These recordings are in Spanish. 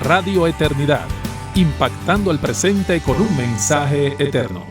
Radio Eternidad, impactando el presente con un mensaje eterno.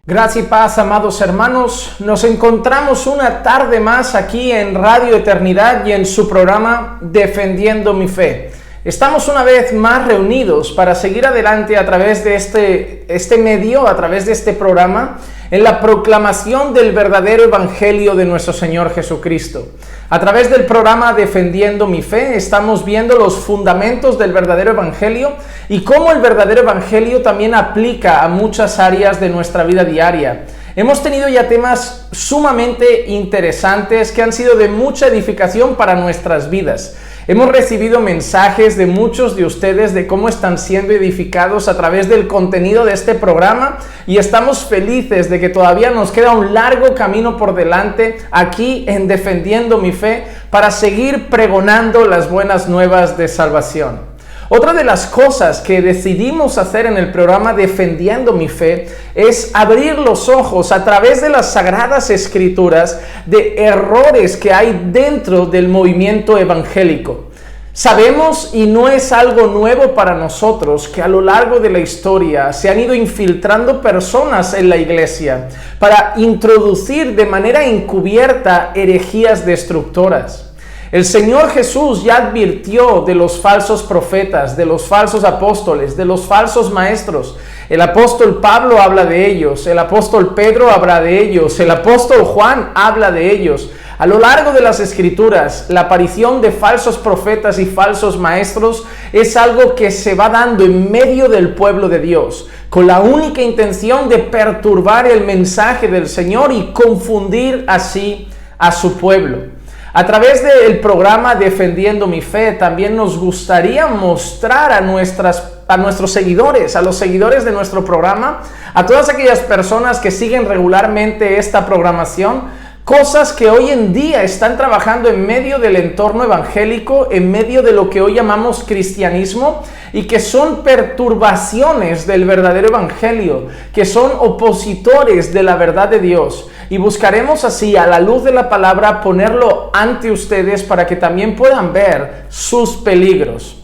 Gracia y paz, amados hermanos. Nos encontramos una tarde más aquí en Radio Eternidad y en su programa Defendiendo mi Fe. Estamos una vez más reunidos para seguir adelante a través de este medio, a través de este programa, en la proclamación del verdadero evangelio de nuestro Señor Jesucristo. A través del programa Defendiendo mi Fe estamos viendo los fundamentos del verdadero evangelio y cómo el verdadero evangelio también aplica a muchas áreas de nuestra vida diaria. Hemos tenido ya temas sumamente interesantes que han sido de mucha edificación para nuestras vidas. Hemos recibido mensajes de muchos de ustedes de cómo están siendo edificados a través del contenido de este programa y estamos felices de que todavía nos queda un largo camino por delante aquí en Defendiendo mi Fe para seguir pregonando las buenas nuevas de salvación. Otra de las cosas que decidimos hacer en el programa Defendiendo mi Fe es abrir los ojos a través de las Sagradas Escrituras de errores que hay dentro del movimiento evangélico. Sabemos, y no es algo nuevo para nosotros, que a lo largo de la historia se han ido infiltrando personas en la iglesia para introducir de manera encubierta herejías destructoras. El Señor Jesús ya advirtió de los falsos profetas, de los falsos apóstoles, de los falsos maestros. El apóstol Pablo habla de ellos, el apóstol Pedro habla de ellos, el apóstol Juan habla de ellos. A lo largo de las Escrituras, la aparición de falsos profetas y falsos maestros es algo que se va dando en medio del pueblo de Dios, con la única intención de perturbar el mensaje del Señor y confundir así a su pueblo. A través del programa Defendiendo mi Fe, también nos gustaría mostrar a nuestros seguidores, a los seguidores de nuestro programa, a todas aquellas personas que siguen regularmente esta programación, cosas que hoy en día están trabajando en medio del entorno evangélico, en medio de lo que hoy llamamos cristianismo, y que son perturbaciones del verdadero evangelio, que son opositores de la verdad de Dios. Y buscaremos así, a la luz de la palabra, ponerlo ante ustedes para que también puedan ver sus peligros.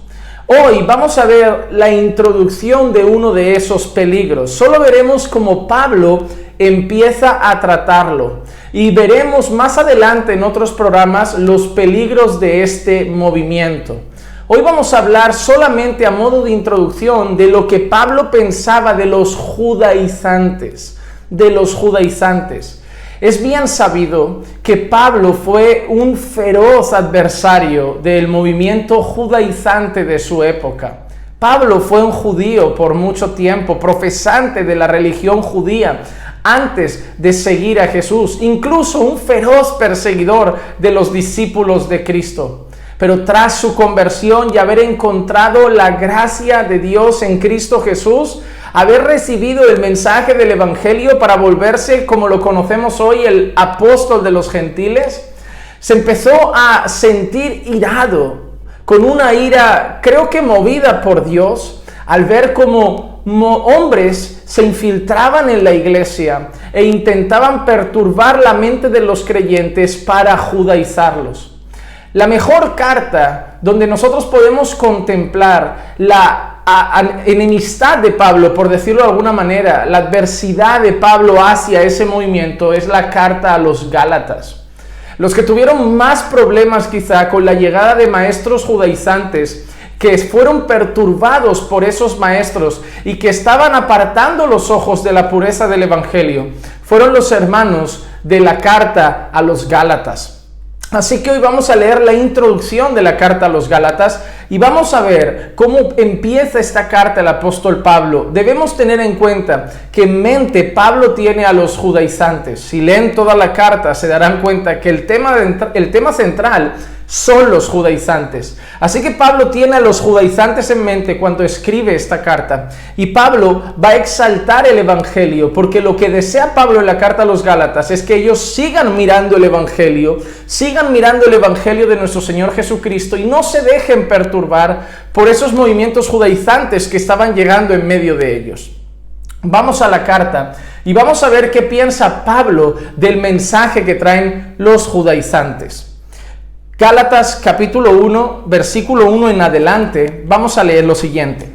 Hoy vamos a ver la introducción de uno de esos peligros. Solo veremos cómo Pablo empieza a tratarlo. Y veremos más adelante en otros programas los peligros de este movimiento. Hoy vamos a hablar solamente a modo de introducción de lo que Pablo pensaba de los judaizantes. Es bien sabido que Pablo fue un feroz adversario del movimiento judaizante de su época. Pablo fue un judío por mucho tiempo, profesante de la religión judía, antes de seguir a Jesús, incluso un feroz perseguidor de los discípulos de Cristo. Pero tras su conversión y haber encontrado la gracia de Dios en Cristo Jesús, haber recibido el mensaje del evangelio para volverse, como lo conocemos hoy, el apóstol de los gentiles, se empezó a sentir irado, con una ira, creo que movida por Dios, al ver cómo hombres se infiltraban en la iglesia e intentaban perturbar la mente de los creyentes para judaizarlos. La mejor carta donde nosotros podemos contemplar la enemistad de Pablo, por decirlo de alguna manera, la adversidad de Pablo hacia ese movimiento, es la carta a los Gálatas. Los que tuvieron más problemas quizá con la llegada de maestros judaizantes, que fueron perturbados por esos maestros y que estaban apartando los ojos de la pureza del evangelio, fueron los hermanos de la carta a los Gálatas. Así que hoy vamos a leer la introducción de la carta a los Gálatas y vamos a ver cómo empieza esta carta el apóstol Pablo. Debemos tener en cuenta que en mente Pablo tiene a los judaizantes. Si leen toda la carta se darán cuenta que el tema central son los judaizantes. Así que Pablo tiene a los judaizantes en mente cuando escribe esta carta. Y Pablo va a exaltar el evangelio, porque lo que desea Pablo en la carta a los Gálatas es que ellos sigan mirando el evangelio de nuestro Señor Jesucristo y no se dejen perturbar por esos movimientos judaizantes que estaban llegando en medio de ellos. Vamos a la carta y vamos a ver qué piensa Pablo del mensaje que traen los judaizantes. Gálatas capítulo 1, versículo 1 en adelante, vamos a leer lo siguiente.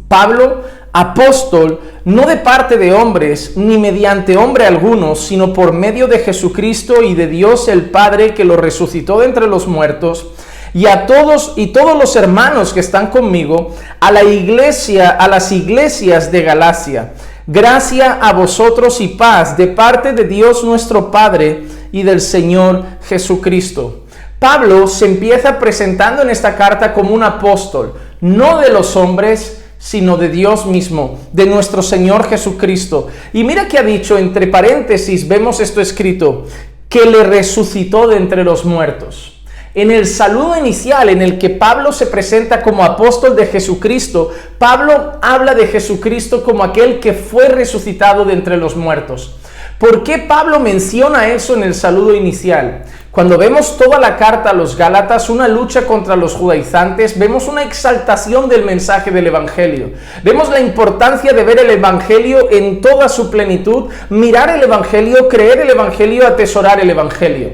Pablo, apóstol, no de parte de hombres, ni mediante hombre alguno, sino por medio de Jesucristo y de Dios el Padre, que lo resucitó de entre los muertos, y a todos los hermanos que están conmigo, a las iglesias de Galacia. Gracia a vosotros y paz de parte de Dios nuestro Padre y del Señor Jesucristo. Pablo se empieza presentando en esta carta como un apóstol, no de los hombres, sino de Dios mismo, de nuestro Señor Jesucristo. Y mira que ha dicho, entre paréntesis, vemos esto escrito, que le resucitó de entre los muertos. En el saludo inicial en el que Pablo se presenta como apóstol de Jesucristo, Pablo habla de Jesucristo como aquel que fue resucitado de entre los muertos. ¿Por qué Pablo menciona eso en el saludo inicial? Cuando vemos toda la carta a los Gálatas, una lucha contra los judaizantes, vemos una exaltación del mensaje del Evangelio. Vemos la importancia de ver el Evangelio en toda su plenitud, mirar el Evangelio, creer el Evangelio, atesorar el Evangelio.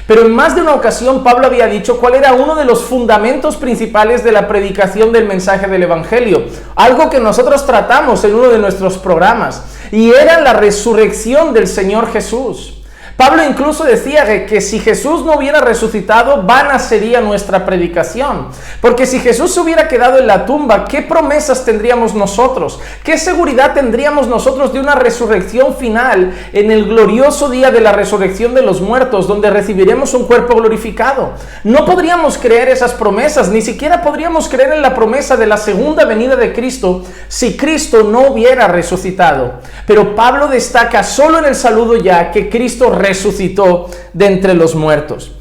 Pero en más de una ocasión Pablo había dicho cuál era uno de los fundamentos principales de la predicación del mensaje del Evangelio, algo que nosotros tratamos en uno de nuestros programas, y era la resurrección del Señor Jesús. Pablo incluso decía que si Jesús no hubiera resucitado, vana sería nuestra predicación. Porque si Jesús se hubiera quedado en la tumba, ¿qué promesas tendríamos nosotros? ¿Qué seguridad tendríamos nosotros de una resurrección final en el glorioso día de la resurrección de los muertos, donde recibiremos un cuerpo glorificado? No podríamos creer esas promesas, ni siquiera podríamos creer en la promesa de la segunda venida de Cristo si Cristo no hubiera resucitado. Pero Pablo destaca solo en el saludo ya que Cristo resucitó de entre los muertos.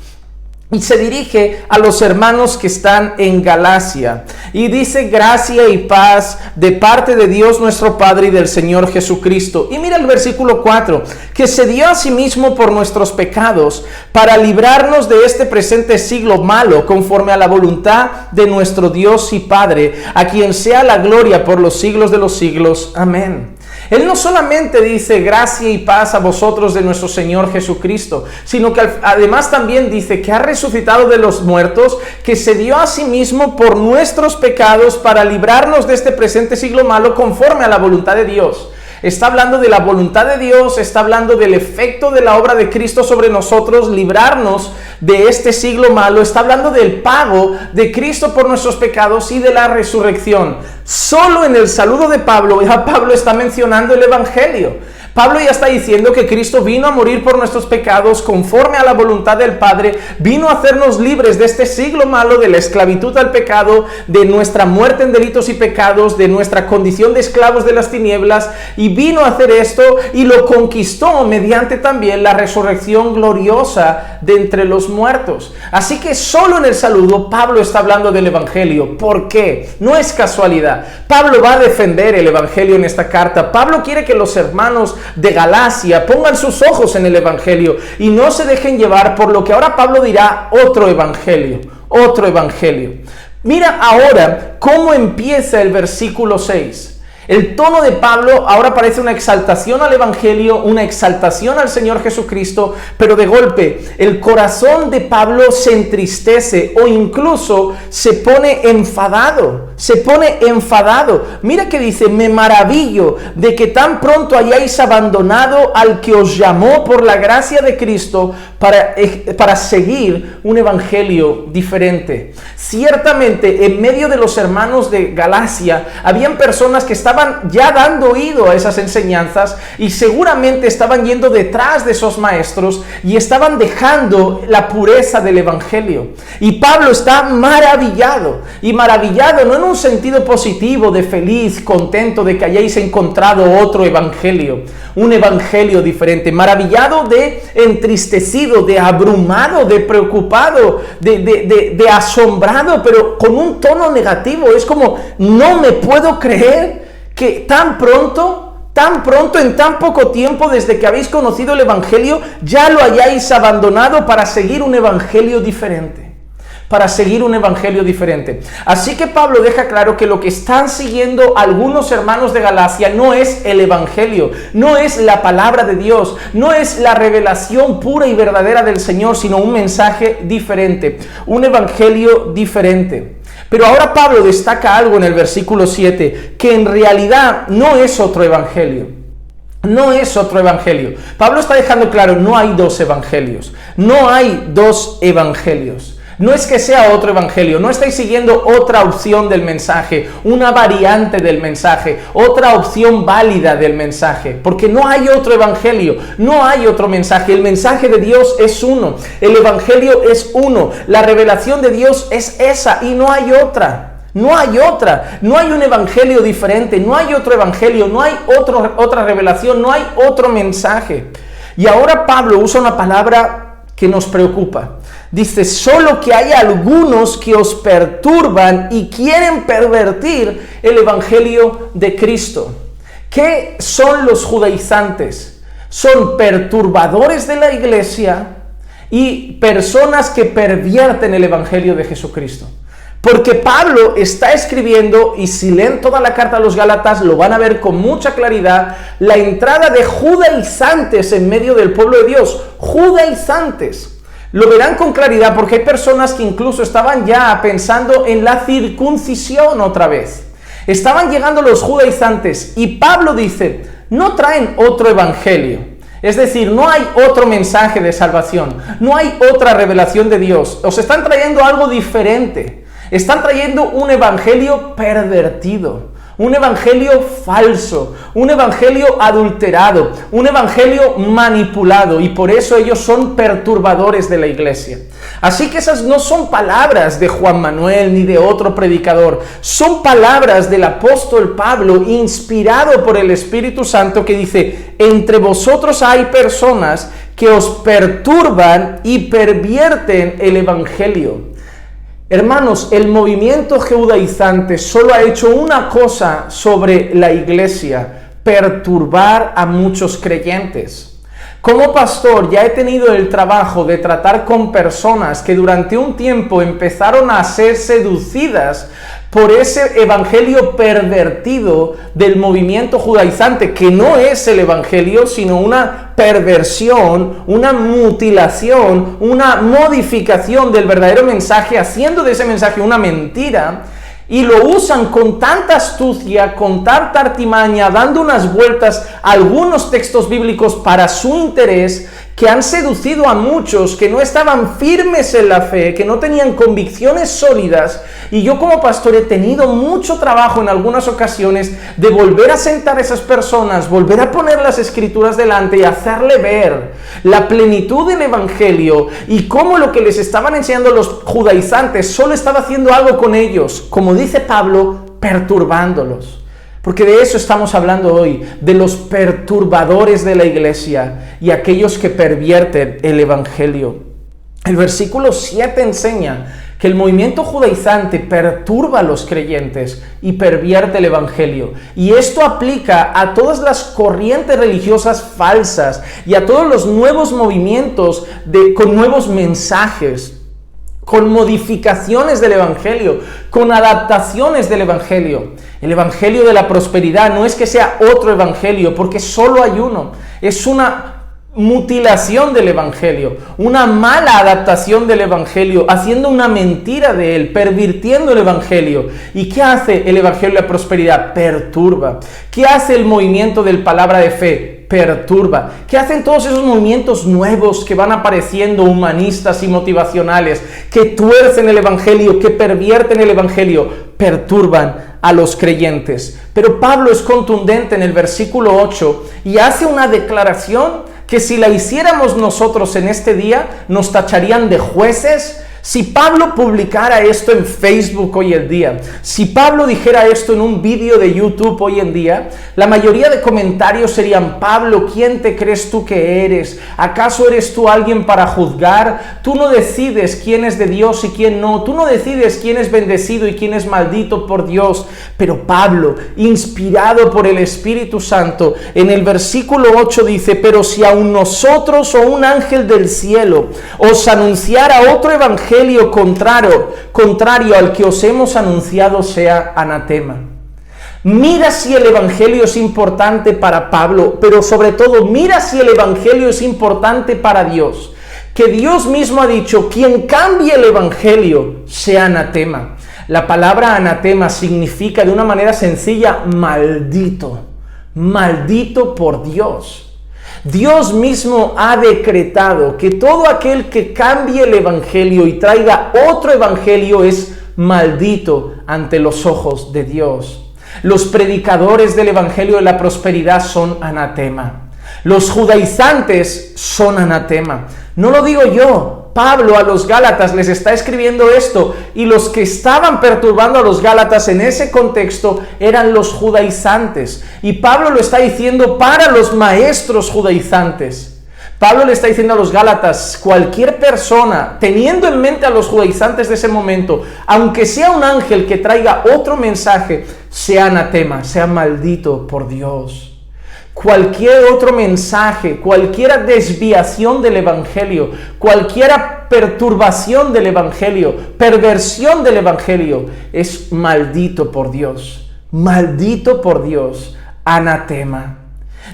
Y se dirige a los hermanos que están en Galacia y dice gracia y paz de parte de Dios nuestro Padre y del Señor Jesucristo. Y mira el versículo 4, que se dio a sí mismo por nuestros pecados para librarnos de este presente siglo malo, conforme a la voluntad de nuestro Dios y Padre, a quien sea la gloria por los siglos de los siglos. Amén. Él no solamente dice gracia y paz a vosotros de nuestro Señor Jesucristo, sino que además también dice que ha resucitado de los muertos, que se dio a sí mismo por nuestros pecados para librarnos de este presente siglo malo conforme a la voluntad de Dios. Está hablando de la voluntad de Dios, está hablando del efecto de la obra de Cristo sobre nosotros, librarnos de este siglo malo, está hablando del pago de Cristo por nuestros pecados y de la resurrección. Solo en el saludo de Pablo, ya Pablo está mencionando el Evangelio. Pablo ya está diciendo que Cristo vino a morir por nuestros pecados conforme a la voluntad del Padre, vino a hacernos libres de este siglo malo, de la esclavitud al pecado, de nuestra muerte en delitos y pecados, de nuestra condición de esclavos de las tinieblas, y vino a hacer esto y lo conquistó mediante también la resurrección gloriosa de entre los muertos. Así que solo en el saludo Pablo está hablando del Evangelio. ¿Por qué? No es casualidad. Pablo va a defender el Evangelio en esta carta. Pablo quiere que los hermanos de Galacia pongan sus ojos en el Evangelio y no se dejen llevar por lo que ahora Pablo dirá otro evangelio. Mira ahora cómo empieza el versículo 6. El tono de Pablo ahora parece una exaltación al Evangelio, una exaltación al Señor Jesucristo, pero de golpe el corazón de Pablo se entristece o incluso se pone enfadado. Mira que dice, me maravillo de que tan pronto hayáis abandonado al que os llamó por la gracia de Cristo para seguir un evangelio diferente. Ciertamente, en medio de los hermanos de Galacia, habían personas que estaban ya dando oído a esas enseñanzas y seguramente estaban yendo detrás de esos maestros y estaban dejando la pureza del evangelio. Y Pablo está maravillado, y maravillado no en un sentido positivo de feliz, contento de que hayáis encontrado otro evangelio, un evangelio diferente, maravillado de entristecido, de abrumado, de preocupado, de asombrado, pero con un tono negativo. Es como, no me puedo creer que tan pronto, en tan poco tiempo desde que habéis conocido el evangelio, ya lo hayáis abandonado para seguir un evangelio diferente. para seguir un evangelio diferente. Así que Pablo deja claro que lo que están siguiendo algunos hermanos de Galacia no es el evangelio, no es la palabra de Dios, no es la revelación pura y verdadera del Señor, sino un mensaje diferente, un evangelio diferente. Pero ahora Pablo destaca algo en el versículo 7, que en realidad no es otro evangelio. No es otro evangelio. Pablo está dejando claro, no hay dos evangelios. No hay dos evangelios. No es que sea otro evangelio, no estáis siguiendo otra opción del mensaje, una variante del mensaje, otra opción válida del mensaje, porque no hay otro evangelio, no hay otro mensaje. El mensaje de Dios es uno, el evangelio es uno, la revelación de Dios es esa y no hay otra. No hay otra, no hay un evangelio diferente, no hay otro evangelio, no hay otra revelación, no hay otro mensaje. Y ahora Pablo usa una palabra que nos preocupa. Dice, solo que hay algunos que os perturban y quieren pervertir el evangelio de Cristo. ¿Qué son los judaizantes? Son perturbadores de la iglesia y personas que pervierten el evangelio de Jesucristo. Porque Pablo está escribiendo, y si leen toda la carta a los Gálatas, lo van a ver con mucha claridad, la entrada de judaizantes en medio del pueblo de Dios. Judaizantes. Lo verán con claridad porque hay personas que incluso estaban ya pensando en la circuncisión otra vez. Estaban llegando los judaizantes y Pablo dice, no traen otro evangelio. Es decir, no hay otro mensaje de salvación, no hay otra revelación de Dios. Os están trayendo algo diferente. Están trayendo un evangelio pervertido, un evangelio falso, un evangelio adulterado, un evangelio manipulado, y por eso ellos son perturbadores de la iglesia. Así que esas no son palabras de Juan Manuel ni de otro predicador, son palabras del apóstol Pablo, inspirado por el Espíritu Santo, que dice, entre vosotros hay personas que os perturban y pervierten el evangelio. Hermanos, el movimiento judaizante solo ha hecho una cosa sobre la iglesia: perturbar a muchos creyentes. Como pastor ya he tenido el trabajo de tratar con personas que durante un tiempo empezaron a ser seducidas por ese evangelio pervertido del movimiento judaizante, que no es el evangelio, sino una perversión, una mutilación, una modificación del verdadero mensaje, haciendo de ese mensaje una mentira, y lo usan con tanta astucia, con tanta artimaña, dando unas vueltas a algunos textos bíblicos para su interés, que han seducido a muchos que no estaban firmes en la fe, que no tenían convicciones sólidas. Y yo como pastor he tenido mucho trabajo en algunas ocasiones de volver a sentar a esas personas, volver a poner las escrituras delante y hacerle ver la plenitud del evangelio y cómo lo que les estaban enseñando los judaizantes solo estaba haciendo algo con ellos, como dice Pablo, perturbándolos. Porque de eso estamos hablando hoy, de los perturbadores de la iglesia y aquellos que pervierten el evangelio. El versículo 7 enseña que el movimiento judaizante perturba a los creyentes y pervierte el evangelio. Y esto aplica a todas las corrientes religiosas falsas y a todos los nuevos movimientos con nuevos mensajes, con modificaciones del evangelio, con adaptaciones del evangelio. El evangelio de la prosperidad no es que sea otro evangelio, porque solo hay uno. Es una mutilación del evangelio, una mala adaptación del evangelio, haciendo una mentira de él, pervirtiendo el evangelio. ¿Y qué hace el evangelio de la prosperidad? Perturba. ¿Qué hace el movimiento del palabra de fe? Perturba. ¿Qué hacen todos esos movimientos nuevos que van apareciendo, humanistas y motivacionales, que tuercen el evangelio, que pervierten el evangelio? Perturban a los creyentes. Pero Pablo es contundente en el versículo 8 y hace una declaración que si la hiciéramos nosotros en este día, nos tacharían de jueces. Si Pablo publicara esto en Facebook hoy en día, si Pablo dijera esto en un vídeo de YouTube hoy en día, la mayoría de comentarios serían: Pablo, ¿quién te crees tú que eres? ¿Acaso eres tú alguien para juzgar? Tú no decides quién es de Dios y quién no. Tú no decides quién es bendecido y quién es maldito por Dios. Pero Pablo, inspirado por el Espíritu Santo, en el versículo 8 dice: pero si aun nosotros o un ángel del cielo os anunciara otro evangelio evangelio contrario al que os hemos anunciado sea anatema. Mira si el evangelio es importante para Pablo, pero sobre todo mira si el evangelio es importante para Dios. Que Dios mismo ha dicho, quien cambie el evangelio sea anatema. La palabra anatema significa de una manera sencilla, maldito. Maldito por Dios. Dios mismo ha decretado que todo aquel que cambie el evangelio y traiga otro evangelio es maldito ante los ojos de Dios. Los predicadores del evangelio de la prosperidad son anatema. Los judaizantes son anatema. No lo digo yo. Pablo a los Gálatas les está escribiendo esto, y los que estaban perturbando a los Gálatas en ese contexto eran los judaizantes. Y Pablo lo está diciendo para los maestros judaizantes. Pablo le está diciendo a los Gálatas, cualquier persona, teniendo en mente a los judaizantes de ese momento, aunque sea un ángel que traiga otro mensaje, sea anatema, sea maldito por Dios. Cualquier otro mensaje, cualquier desviación del evangelio, cualquier perturbación del evangelio, perversión del evangelio, es maldito por Dios. Maldito por Dios, anatema.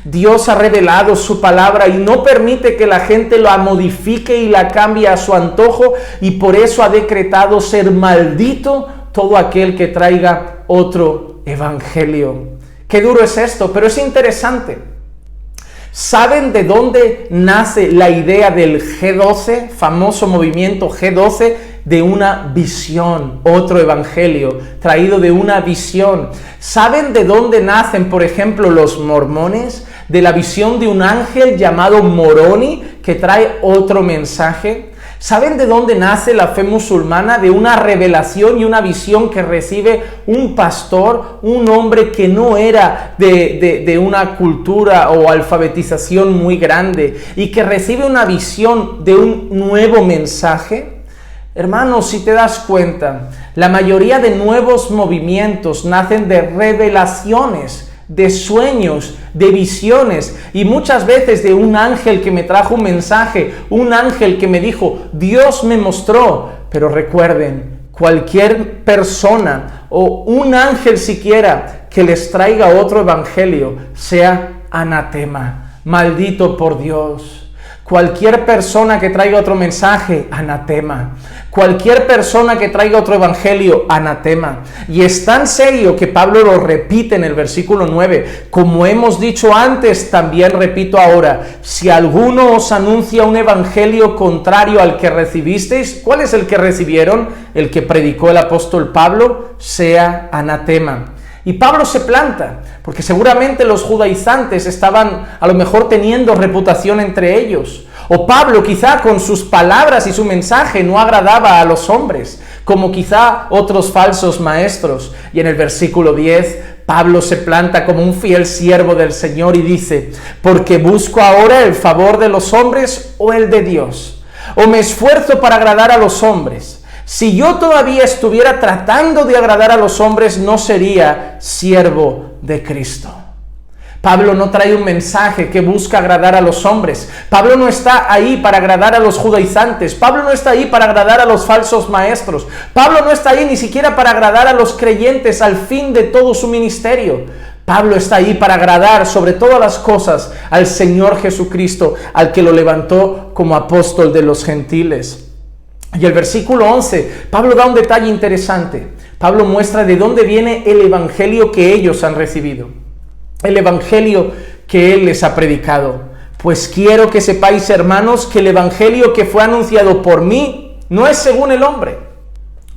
Dios ha revelado su palabra y no permite que la gente la modifique y la cambie a su antojo, y por eso ha decretado ser maldito todo aquel que traiga otro evangelio. Qué duro es esto, pero es interesante. ¿Saben de dónde nace la idea del G12, famoso movimiento G12? De una visión, otro evangelio, traído de una visión. ¿Saben de dónde nacen, por ejemplo, los mormones? De la visión de un ángel llamado Moroni, que trae otro mensaje. ¿Saben de dónde nace la fe musulmana? De una revelación y una visión que recibe un pastor, un hombre que no era de una cultura o alfabetización muy grande, y que recibe una visión de un nuevo mensaje. Hermanos, si te das cuenta, la mayoría de nuevos movimientos nacen de revelaciones, de sueños, de visiones, y muchas veces de un ángel que me trajo un mensaje, un ángel que me dijo, Dios me mostró. Pero recuerden, cualquier persona o un ángel siquiera que les traiga otro evangelio sea anatema, maldito por Dios. Cualquier persona que traiga otro mensaje, anatema. Cualquier persona que traiga otro evangelio, anatema. Y es tan serio que Pablo lo repite en el versículo 9. Como hemos dicho antes, también repito ahora. Si alguno os anuncia un evangelio contrario al que recibisteis, ¿cuál es el que recibieron? El que predicó el apóstol Pablo, sea anatema. Y Pablo se planta, porque seguramente los judaizantes estaban a lo mejor teniendo reputación entre ellos. O Pablo quizá con sus palabras y su mensaje no agradaba a los hombres, como quizá otros falsos maestros. Y en el versículo 10, Pablo se planta como un fiel siervo del Señor y dice, porque busco ahora el favor de los hombres o el de Dios, o me esfuerzo para agradar a los hombres. Si yo todavía estuviera tratando de agradar a los hombres, no sería siervo de Cristo. Pablo no trae un mensaje que busca agradar a los hombres. Pablo no está ahí para agradar a los judaizantes. Pablo no está ahí para agradar a los falsos maestros. Pablo no está ahí ni siquiera para agradar a los creyentes al fin de todo su ministerio. Pablo está ahí para agradar sobre todas las cosas al Señor Jesucristo, al que lo levantó como apóstol de los gentiles. Y el versículo 11, Pablo da un detalle interesante. Pablo muestra de dónde viene el evangelio que ellos han recibido. El evangelio que él les ha predicado. Pues quiero que sepáis, hermanos, que el evangelio que fue anunciado por mí no es según el hombre.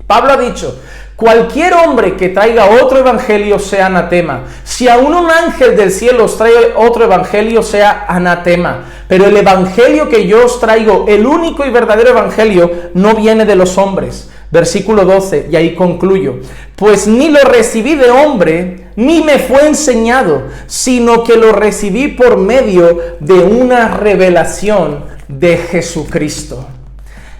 Pablo ha dicho, cualquier hombre que traiga otro evangelio sea anatema. Si aún un ángel del cielo os trae otro evangelio, sea anatema. Pero el evangelio que yo os traigo, el único y verdadero evangelio, no viene de los hombres. Versículo 12, y ahí concluyo. Pues ni lo recibí de hombre, ni me fue enseñado, sino que lo recibí por medio de una revelación de Jesucristo.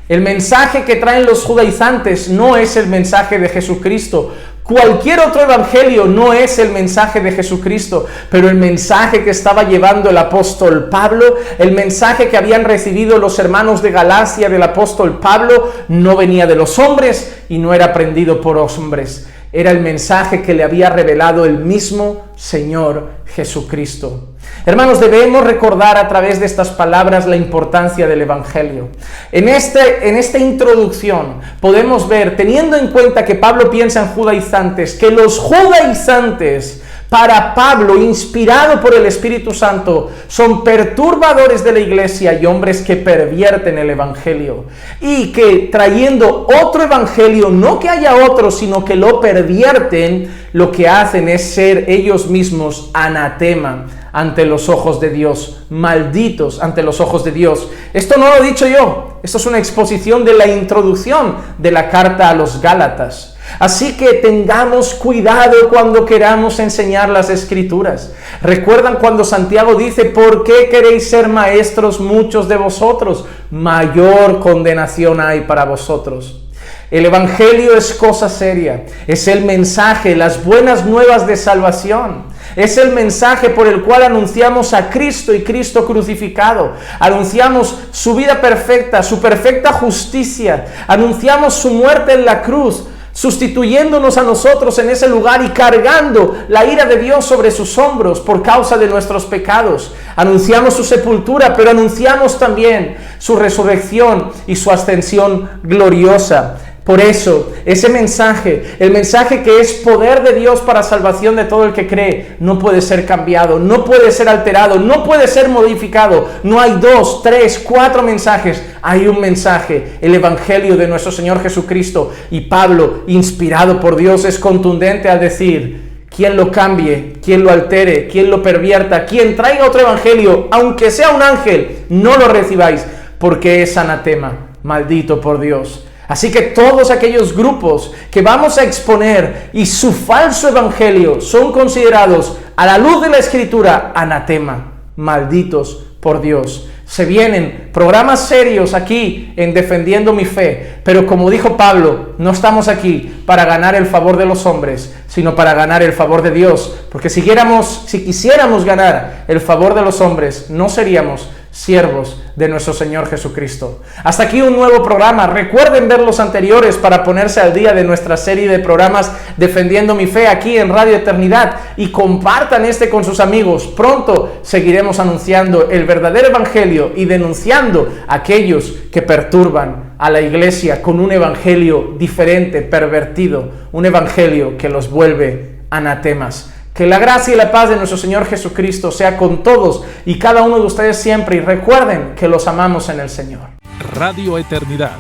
El mensaje que traen los judaizantes no es el mensaje de Jesucristo, Cualquier otro evangelio no es el mensaje de Jesucristo, pero el mensaje que estaba llevando el apóstol Pablo, el mensaje que habían recibido los hermanos de Galacia del apóstol Pablo, no venía de los hombres y no era aprendido por hombres. Era el mensaje que le había revelado el mismo Señor Jesucristo. Hermanos, debemos recordar a través de estas palabras la importancia del Evangelio. En esta introducción podemos ver, teniendo en cuenta que Pablo piensa en judaizantes, que los judaizantes para Pablo, inspirado por el Espíritu Santo, son perturbadores de la iglesia y hombres que pervierten el evangelio. Y que trayendo otro evangelio, no que haya otro, sino que lo pervierten, lo que hacen es ser ellos mismos anatema ante los ojos de Dios, malditos ante los ojos de Dios. Esto no lo he dicho yo, esto es una exposición de la introducción de la carta a los Gálatas. Así que tengamos cuidado cuando queramos enseñar las Escrituras. ¿Recuerdan cuando Santiago dice: ¿por qué queréis ser maestros muchos de vosotros? Mayor condenación hay para vosotros. El Evangelio es cosa seria, es el mensaje, las buenas nuevas de salvación. Es el mensaje por el cual anunciamos a Cristo y Cristo crucificado. Anunciamos su vida perfecta, su perfecta justicia. Anunciamos su muerte en la cruz, sustituyéndonos a nosotros en ese lugar y cargando la ira de Dios sobre sus hombros por causa de nuestros pecados. Anunciamos su sepultura, pero anunciamos también su resurrección y su ascensión gloriosa. Por eso, ese mensaje, el mensaje que es poder de Dios para salvación de todo el que cree, no puede ser cambiado, no puede ser alterado, no puede ser modificado. No hay 2, 3, 4 mensajes. Hay un mensaje, el Evangelio de nuestro Señor Jesucristo. Y Pablo, inspirado por Dios, es contundente al decir: quien lo cambie, quien lo altere, quien lo pervierta, quien traiga otro evangelio, aunque sea un ángel, no lo recibáis, porque es anatema, maldito por Dios. Así que todos aquellos grupos que vamos a exponer y su falso evangelio son considerados a la luz de la Escritura anatema, malditos por Dios. Se vienen programas serios aquí en Defendiendo mi Fe, pero como dijo Pablo, no estamos aquí para ganar el favor de los hombres, sino para ganar el favor de Dios, porque si quisiéramos ganar el favor de los hombres, no seríamos siervos de nuestro Señor Jesucristo. Hasta aquí un nuevo programa. Recuerden ver los anteriores para ponerse al día de nuestra serie de programas Defendiendo mi Fe aquí en Radio Eternidad, y compartan con sus amigos. Pronto seguiremos anunciando el verdadero evangelio y denunciando a aquellos que perturban a la iglesia con un evangelio diferente, pervertido, un evangelio que los vuelve anatemas. Que la gracia y la paz de nuestro Señor Jesucristo sea con todos y cada uno de ustedes siempre. Y recuerden que los amamos en el Señor. Radio Eternidad,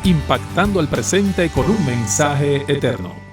impactando el presente con un mensaje eterno.